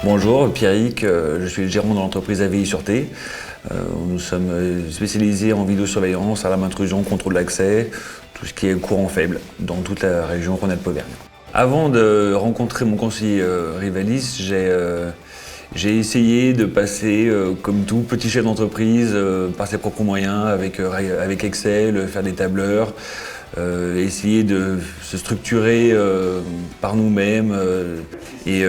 Bonjour, Pierrick, je suis le gérant de l'entreprise AVI Sûreté. Nous sommes spécialisés en vidéosurveillance, alarme intrusion, contrôle d'accès, tout ce qui est courant faible dans toute la région Rhône-Alpes-Auvergne. Avant de rencontrer mon conseiller Rivalis, j'ai essayé de passer, comme tout petit chef d'entreprise, par ses propres moyens, avec Excel, faire des tableurs, essayer de se structurer par nous-mêmes. Et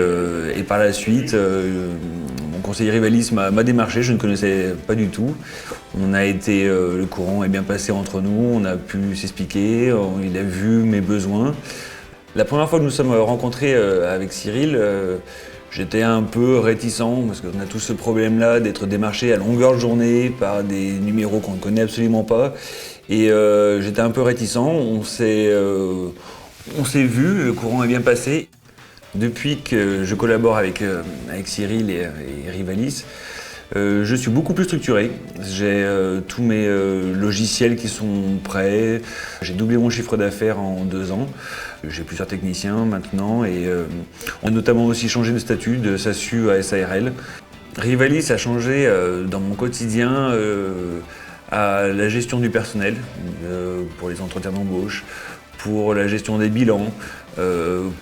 par la suite, mon conseiller Rivalis m'a démarché, je ne connaissais pas du tout. Le courant est bien passé entre nous, on a pu s'expliquer, il a vu mes besoins. La première fois que nous sommes rencontrés avec Cyril, j'étais un peu réticent parce qu'on a tous ce problème-là d'être démarché à longueur de journée par des numéros qu'on ne connaît absolument pas. Et j'étais un peu réticent, on s'est vu, le courant est bien passé. Depuis que je collabore avec Cyril et Rivalis, je suis beaucoup plus structuré. J'ai tous mes logiciels qui sont prêts. J'ai doublé mon chiffre d'affaires en 2 ans. J'ai plusieurs techniciens maintenant et on a notamment aussi changé de statut de SASU à SARL. Rivalis a changé dans mon quotidien à la gestion du personnel pour les entretiens d'embauche, pour la gestion des bilans,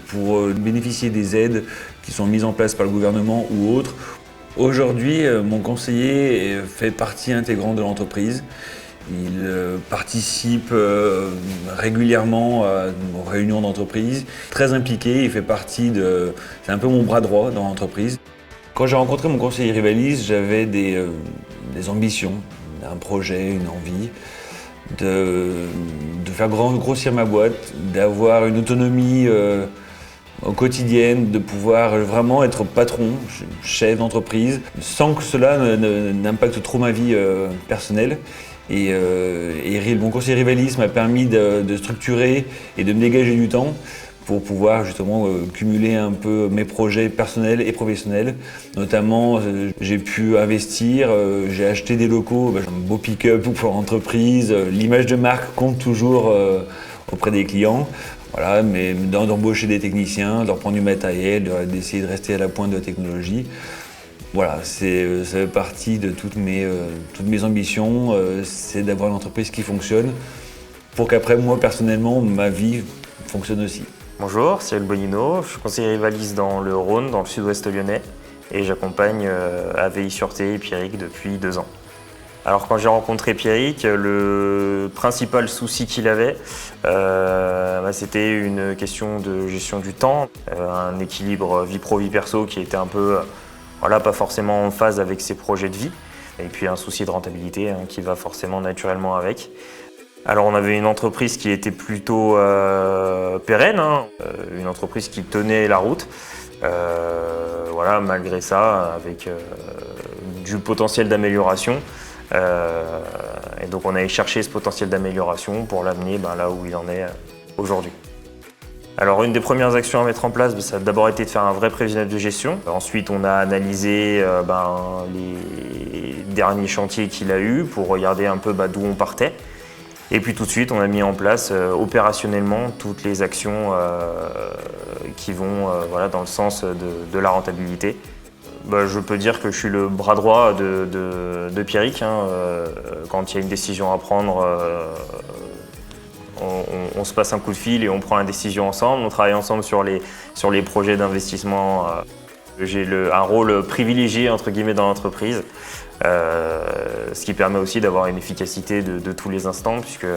pour bénéficier des aides qui sont mises en place par le gouvernement ou autres. Aujourd'hui, mon conseiller fait partie intégrante de l'entreprise. Il participe régulièrement à nos réunions d'entreprise. Très impliqué, il fait partie c'est un peu mon bras droit dans l'entreprise. Quand j'ai rencontré mon conseiller Rivalis, j'avais des ambitions, un projet, une envie de faire grossir ma boîte, d'avoir une autonomie quotidienne, de pouvoir vraiment être patron, chef d'entreprise, sans que cela n'impacte trop ma vie personnelle. Et mon conseiller Rivalis m'a permis de structurer et de me dégager du temps pour pouvoir justement cumuler un peu mes projets personnels et professionnels. Notamment, j'ai pu investir, j'ai acheté des locaux, un beau pick-up pour l'entreprise. L'image de marque compte toujours auprès des clients. Voilà, mais d'embaucher des techniciens, de leur prendre du matériel, d'essayer de rester à la pointe de la technologie. Voilà, ça fait partie de toutes mes ambitions, c'est d'avoir une entreprise qui fonctionne pour qu'après, moi personnellement, ma vie fonctionne aussi. Bonjour, Cyril Bonino, je suis conseiller Rivalis dans le Rhône, dans le sud-ouest lyonnais, et j'accompagne AVI Sûreté et Pierrick depuis 2 ans. Alors quand j'ai rencontré Pierrick, le principal souci qu'il avait, c'était une question de gestion du temps, un équilibre vie pro-vie perso qui était un peu, pas forcément en phase avec ses projets de vie, et puis un souci de rentabilité qui va forcément naturellement avec. Alors on avait une entreprise qui était plutôt pérenne, une entreprise qui tenait la route. Malgré ça, avec du potentiel d'amélioration. Et donc on allait chercher ce potentiel d'amélioration pour l'amener là où il en est aujourd'hui. Alors une des premières actions à mettre en place, ça a d'abord été de faire un vrai prévisionnel de gestion. Ensuite on a analysé les derniers chantiers qu'il a eus pour regarder un peu d'où on partait. Et puis tout de suite, on a mis en place opérationnellement toutes les actions qui vont dans le sens de la rentabilité. Je peux dire que je suis le bras droit de Pierrick. Quand il y a une décision à prendre, on se passe un coup de fil et on prend la décision ensemble. On travaille ensemble sur les projets d'investissement. J'ai un rôle privilégié entre guillemets dans l'entreprise. Ce qui permet aussi d'avoir une efficacité de tous les instants puisque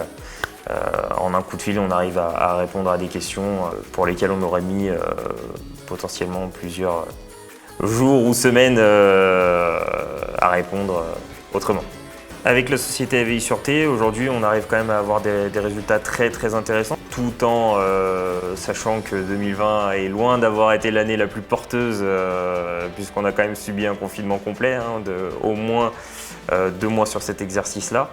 en un coup de fil on arrive à répondre à des questions pour lesquelles on aurait mis potentiellement plusieurs jours ou semaines à répondre autrement. Avec la société AVI Sûreté, aujourd'hui on arrive quand même à avoir des résultats très très intéressants tout en sachant que 2020 est loin d'avoir été l'année la plus porteuse puisqu'on a quand même subi un confinement complet de au moins 2 mois sur cet exercice-là.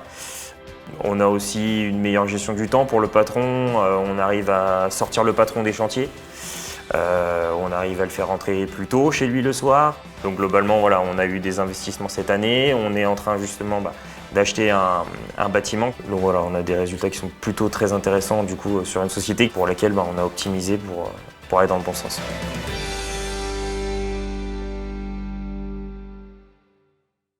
On a aussi une meilleure gestion du temps pour le patron, on arrive à sortir le patron des chantiers. On arrive à le faire rentrer plus tôt chez lui le soir. Donc globalement, on a eu des investissements cette année. On est en train justement d'acheter un bâtiment. Donc on a des résultats qui sont plutôt très intéressants du coup sur une société pour laquelle on a optimisé pour aller dans le bon sens.